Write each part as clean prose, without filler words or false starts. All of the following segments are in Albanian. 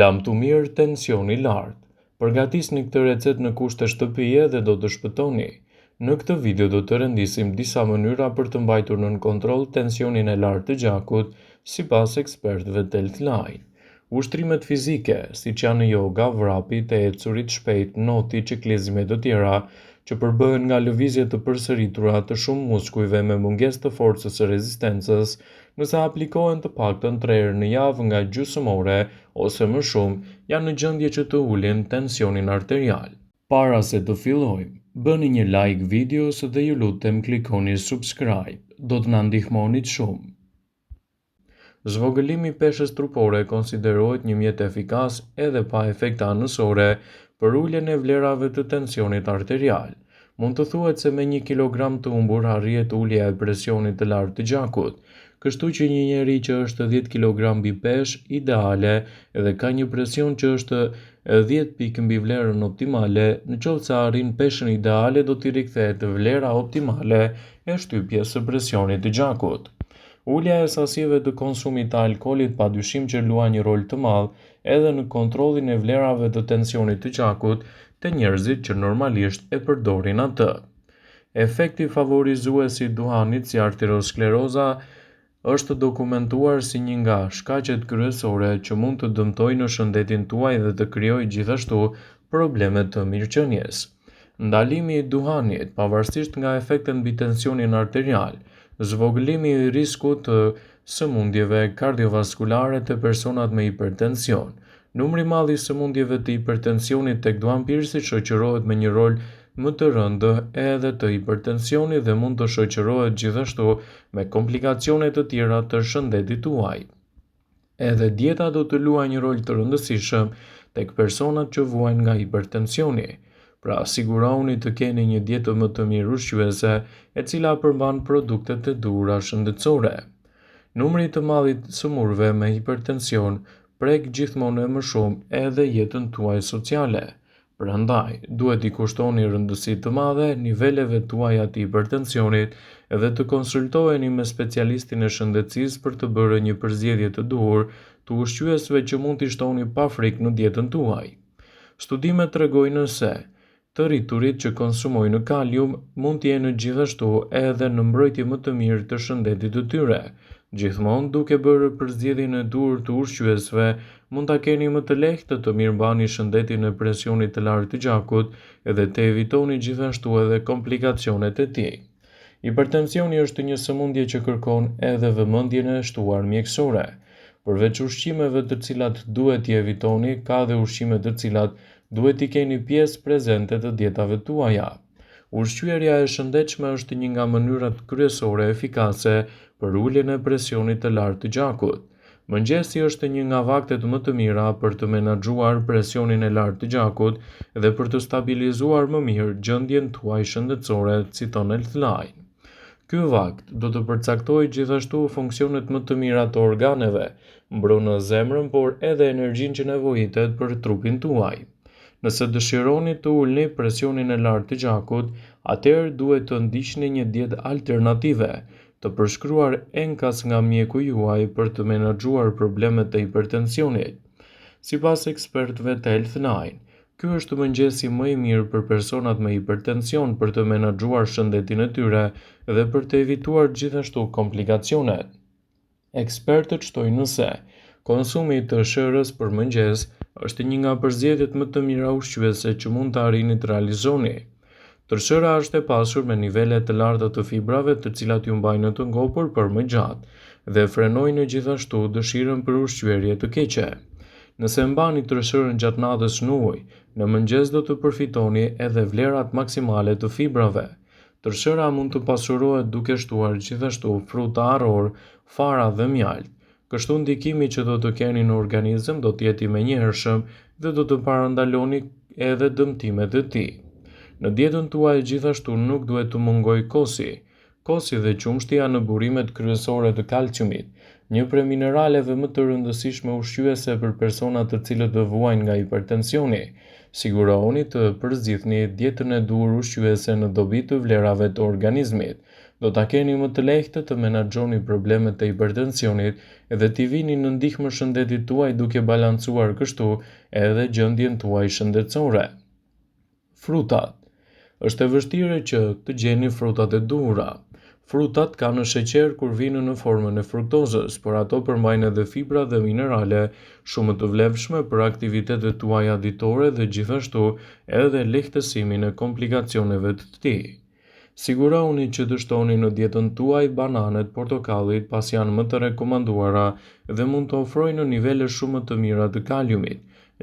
Lam të mirë, tensioni lartë. Përgatisni këtë recetë në kushte shtëpie dhe do të shpëtoni. Në këtë video do të rëndisim disa mënyra për të mbajtur nën kontroll tensionin e lartë të gjakut, sipas ekspertëve të Healthline. Ushtrimet fizike, siç janë yoga, vrapi, të ecurit shpejt, noti, ciklizme e të tjera, që përbëhen nga lëvizje të përsëritura të shumë muskujve me mungesë të forcës së rezistencës, nëse aplikohen të paktën 3 herë në javë nga gjysmore ose më shumë, janë në gjendje që të ulin tensionin arterial. Para se të fillojmë, bëni një like videos dhe ju lutem klikoni subscribe, do të na ndihmonit shumë. Zvogëlimi i peshës trupore konsiderohet një mjet efikas edhe pa efekte anësore për uljen e vlerave të tensionit arterial. Mund të thuhet se me 1 kilogram të humbur arrihet ulja e presionit të lartë të gjakut, kështu që një njeri që është 10 kg mbi peshë ideale edhe ka një presion që është 10 pikë mbi vlerën optimale, nëse arrin peshën ideale do t'i rikthehet vlera optimale e shtypjes së presionit të gjakut. Ulja e sasive të konsumit të alkoolit padyshim që luan një rol të madh edhe në kontrollin e vlerave të tensionit të gjakut te njerëzit që normalisht e përdorin atë. Efekti favorizues i duhanit si arterioskleroza është dokumentuar si një nga shkaqet kryesore që mund të dëmtojë në shëndetin tuaj dhe të krijojë gjithashtu probleme të mirëqenies. Ndalimi i duhanit, pavarësisht nga efektet mbi tensionin arterial, zvogëlimi i riskut të sëmundjeve kardiovaskulare te personat me hipertension. Numri i madh i sëmundjeve të hipertensionit tek duhanpirësit shoqërohet me një rol më të rëndë edhe të hipertensionit dhe mund të shoqërohet gjithashtu me komplikacione të tjera të shëndetit tuaj. Edhe dieta do të luajë një rol të rëndësishëm tek personat që vuajnë nga hipertensioni. Pra, sigurohuni të keni një dietë më të mirë ushqyese, e cila përmban produktet e duhura shëndetësore. Numri të madh i sëmurëve me hipertension prek gjithmonë më shumë edhe jetën tuaj sociale. Prandaj, duhet i kushtoni rëndësi të madhe niveleve tuaja të hipertensionit edhe të konsultoheni me specialistin e shëndetësisë për të bërë një përzgjedhje të duhur të ushqyesve që mund t'i shtoni pa frikë në dietën tuaj. Studimet tregojnë se të rriturit që konsumojnë kalium mund të jenë gjithashtu edhe në mbrojtje më të mirë të shëndetit të tyre. Gjithmonë duke bërë përzgjedhjen e duhur të ushqyesve, mund ta keni më të lehtë të mirëmbani shëndetin e presionit të lartë të gjakut edhe të evitoni gjithashtu edhe komplikacionet e tij. Hipertensioni është një sëmundje që kërkon edhe vëmendjen e shtuar mjekësore. Përveç ushqimeve të cilat duhet t'i evitoni, ka dhe ushqime të cilat duhet t'i keni pjesë prezente të dietave tuaja. Ushqyerja e shëndetshme është një nga mënyrat kryesore efikase për uljen e presionit të lartë të gjakut. Mëngjesi është një nga vaktet më të mira për të menaxhuar presionin e lartë të gjakut dhe për të stabilizuar më mirë gjendjen tuaj shëndetësore, citon Healthline. Ky vakt do të përcaktojë gjithashtu funksionet më të mira të organeve, mbron zemrën por edhe energjinë që nevojitet për trupin tuaj. Nëse dëshironi të ulni presionin e lartë të gjakut, atëherë duhet të ndiqni një dietë alternative, të përshkruar enkas nga mjeku juaj për të menaxhuar problemet e hipertensionit. Sipas ekspertëve të Healthline, ky është mëngjesi më i mirë për personat me hipertension për të menaxhuar shëndetin e tyre dhe për të evituar gjithashtu komplikacionet. Ekspertët shtojnë se konsumi i tërshërës për mëngjes është një nga përzgjedhjet më të mira ushqyese që mund të arrini të realizoni. Tërshëra është e pasur me nivele të larta të fibrave të cilat ju mbajnë të ngopur për më gjatë dhe frenojnë gjithashtu dëshirën për ushqyerje të keqe. Nëse mbani tërshërën gjatë natës në ujë, në mëngjes do të përfitoni edhe vlerat maksimale të fibrave. Tërshëra mund të pasurohet duke shtuar gjithashtu fruta arror, fara dhe mjaltë. Kështu ndikimi që do të keni në organizëm do të jetë i menjëhershëm dhe do të parandaloni edhe dëmtimet e tij. Në dietën tuaj gjithashtu nuk duhet të mungojë kosi. Kosi dhe qumshti janë burimet kryesore të kalciumit, një prej mineraleve më të rëndësishme ushqyese për personat të cilët të vuajnë nga hipertensioni. Sigurohuni të përzgjidhni dietën e duhur ushqyese në dobi të vlerave të organizmit. Do ta keni më të lehtë të menaxhoni problemet e hipertensionit dhe t'i vini në ndihmën shëndetit tuaj duke balancuar kështu edhe gjendjen tuaj shëndetësore. Frutat. Është e vështirë që të gjeni frutat e duhura. Frutat kanë sheqer kur vinë në formën e fruktozës, por ato përmbajnë edhe fibra dhe minerale shumë të vlefshme për aktivitetet tuaja ditore dhe gjithashtu edhe lehtësimin e komplikacioneve të tij. Sigurohuni që të shtoni në dietën tuaj bananet, portokallit, pas janë më të rekomanduara dhe mund të ofrojnë nivele shumë të mira të kaliumit.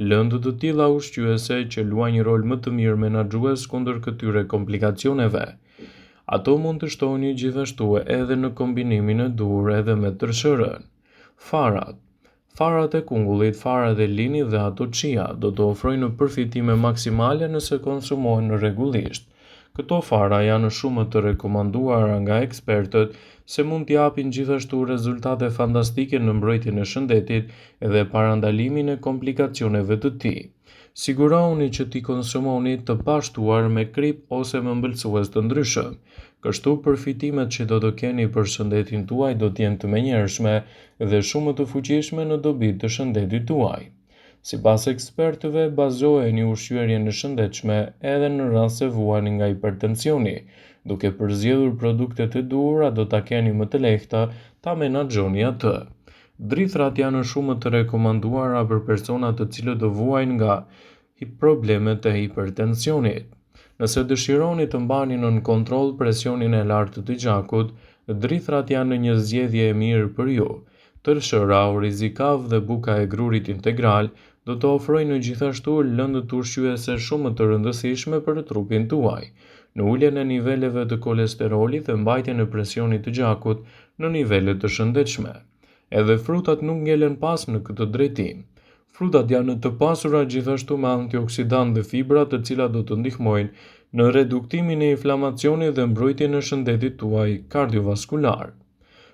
Lëndë të tilla ushqyese që luajnë një rol më të mirë menaxhues kundër këtyre komplikacioneve. Ato mund të shtoni gjithashtu edhe në kombinimin e duhur edhe me tërshërën. Farat. Farat e kungullit, farat e linit dhe ato chia do të ofrojnë përfitime maksimale nëse konsumohen rregullisht. Këto fara janë shumë të rekomanduara nga ekspertët se mund t'japin gjithashtu rezultate fantastike në mbrojtjen e shëndetit dhe parandalimin e komplikacioneve të tij. Sigurohuni që t'i konsumoni të pashtuar me krip ose me ëmbëlsues të ndryshëm. Kështu përfitimet që do të keni për shëndetin tuaj do t'jenë të menjëhershme dhe shumë të fuqishme në dobi të shëndetit tuaj. Sipas ekspertëve, bazoheni ushqyerjen e shëndetshme edhe në rast se vuani nga hipertensioni. Duke përzgjedhur produktet e duhura, do ta keni më të lehta ta menaxhoni atë. Drithrat janë shumë të rekomanduara për persona të cilët do vuajnë nga problemet e hipertensionit. Nëse dëshironi të mbani nën kontroll presionin e lartë të gjakut, drithrat janë një zgjedhje e mirë për ju. Tërshëra, orizikav dhe buka e grurit integral do të ofrojnë gjithashtu lëndë ushqyese shumë të rëndësishme për trupin tuaj, në uljen e niveleve të kolesterolit dhe mbajtjen e presionit të gjakut në nivele të shëndetshme. Edhe frutat nuk ngelen pas në këtë drejtim. Frutat janë të pasura gjithashtu me antioksidantë dhe fibra të cilat do të ndihmojnë në reduktimin e inflamacionit dhe mbrojtjen e shëndetit tuaj kardiovaskular.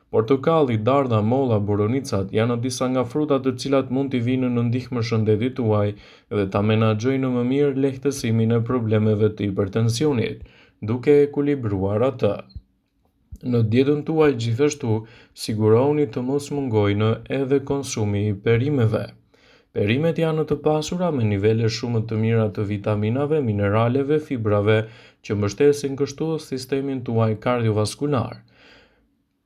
Portokalli, dardha, molla, boronicat janë disa nga frutat të cilat mund t'i vinë në ndihmën shëndetit tuaj dhe ta menaxhojnë më mirë lehtësimin e problemeve të hipertensionit, duke ekuilibruar atë. Në dietën tuaj gjithashtu, sigurohuni të mos mungojnë edhe konsumi i perimeve. Perimet janë të pasura me nivele shumë të mira të vitaminave, mineraleve, fibrave që mbështesin kështu sistemin tuaj kardiovaskular.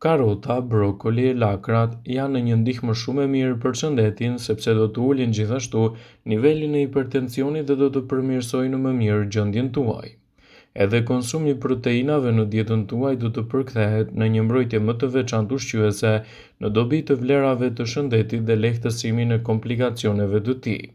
Karota, brokoli e lakrat janë një ndihmë shumë e mirë për shëndetin sepse do të ulin gjithashtu nivelin e hipertensionit dhe do të përmirësojnë më mirë gjendjen tuaj. Edhe konsumi i proteinave në dietën tuaj do të përkthehet në një mbrojtje më të veçantë ushqyese në dobi të vlerave të shëndetit dhe lehtësimin e komplikacioneve të tij.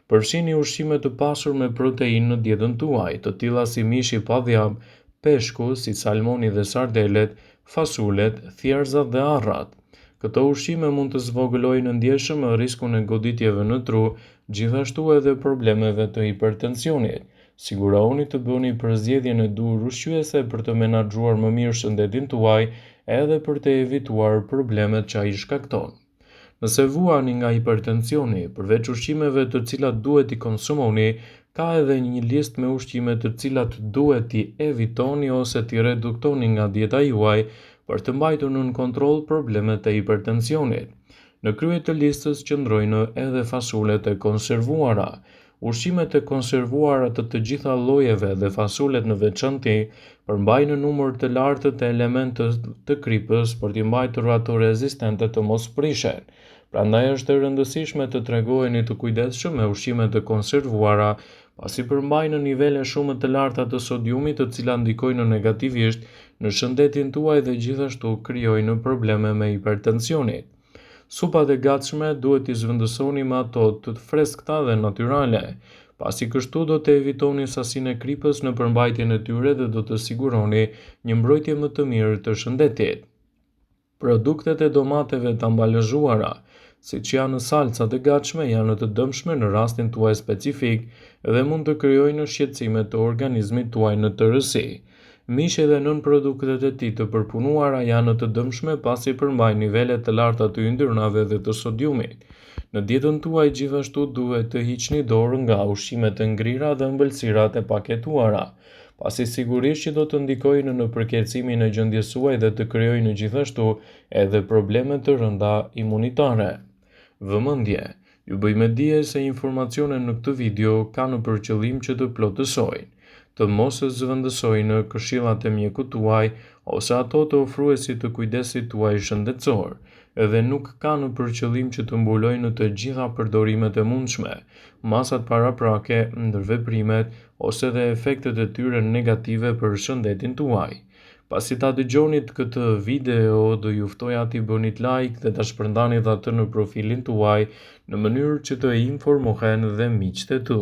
Përfshini ushqime të pasur me proteinë në dietën tuaj, të tilla si mishi pa dhjam, peshku si salmoni dhe sardelet, fasulet, thjerrzat dhe arrat. Këto ushqime mund të zvogëlojnë ndjeshëm riskun e goditjeve në tru, gjithashtu edhe problemeve të hipertensionit. Sigurohuni të bëni përzgjedhjen e duhur ushqyese për të menaxhuar më mirë shëndetin tuaj edhe për të evituar problemet që ai shkakton. Nëse vuani nga hipertensioni, përveç ushqimeve të cilat duhet i konsumoni, ka edhe një listë me ushqime të cilat duhet t'i evitoni ose t'i reduktoni nga dieta juaj për të mbajtur nën kontroll problemet e hipertensionit. Në krye të listës qëndrojnë edhe fasulet e konservuara. Ushqimet e konservuara të gjitha llojeve dhe fasulet në veçanti përmbajnë numër të lartë të elementeve të kripës për t'i mbajtur ato rezistente të mos prishen. Prandaj është e rëndësishme të tregoheni të kujdesshëm me ushqimet e konservuara, pasi përmbajnë nivele shumë të larta të sodiumit të cilat ndikojnë negativisht në shëndetin tuaj dhe gjithashtu krijojnë probleme me hipertensionit. Supat e gatshme duhet t'i zvendësoni me ato të freskëta dhe natyrale, pasi kështu do të evitoni sasinë e kripës në përmbajtjen e tyre dhe do të siguroni një mbrojtje më të mirë të shëndetit. Produktet e domateve të ambalazhuara, siç janë salcat e gatshme, janë të dëmshme në rastin tuaj specifik dhe mund të krijojnë shqetësime të organizmit tuaj në tërësi. Mishi dhe nën-produktet e tij të përpunuara janë të dëmshme pasi përmbajnë nivele të larta të yndyrnave dhe të sodiumit. Në dietën tuaj gjithashtu duhet të hiqni dorë nga ushqimet e ngrira dhe ëmbëlsirat e paketuara. pasi sigurisht që do të ndikojnë në përkeërcimin e gjendjes suaj dhe të krijojnë gjithashtu edhe probleme të rënda imunitare. Vëmendje, ju bëjmë dije se informacionet në këtë video kanë për qëllim që të plotësojnë, të mos zëvendësojnë këshillat e mjekut tuaj ose ato të ofruesit të kujdesit tuaj shëndetësor, edhe nuk kanë për qëllim që të mbulojnë të gjitha përdorimet e mundshme, masat paraprake, ndërveprimet ose dhe efektet e tyre negative për shëndetin tuaj. Pasi ta dëgjonit këtë video, do ju ftoja t'i bënit like dhe ta shpërndanit atë në profilin tuaj në mënyrë që të informohen dhe miqtë e tu.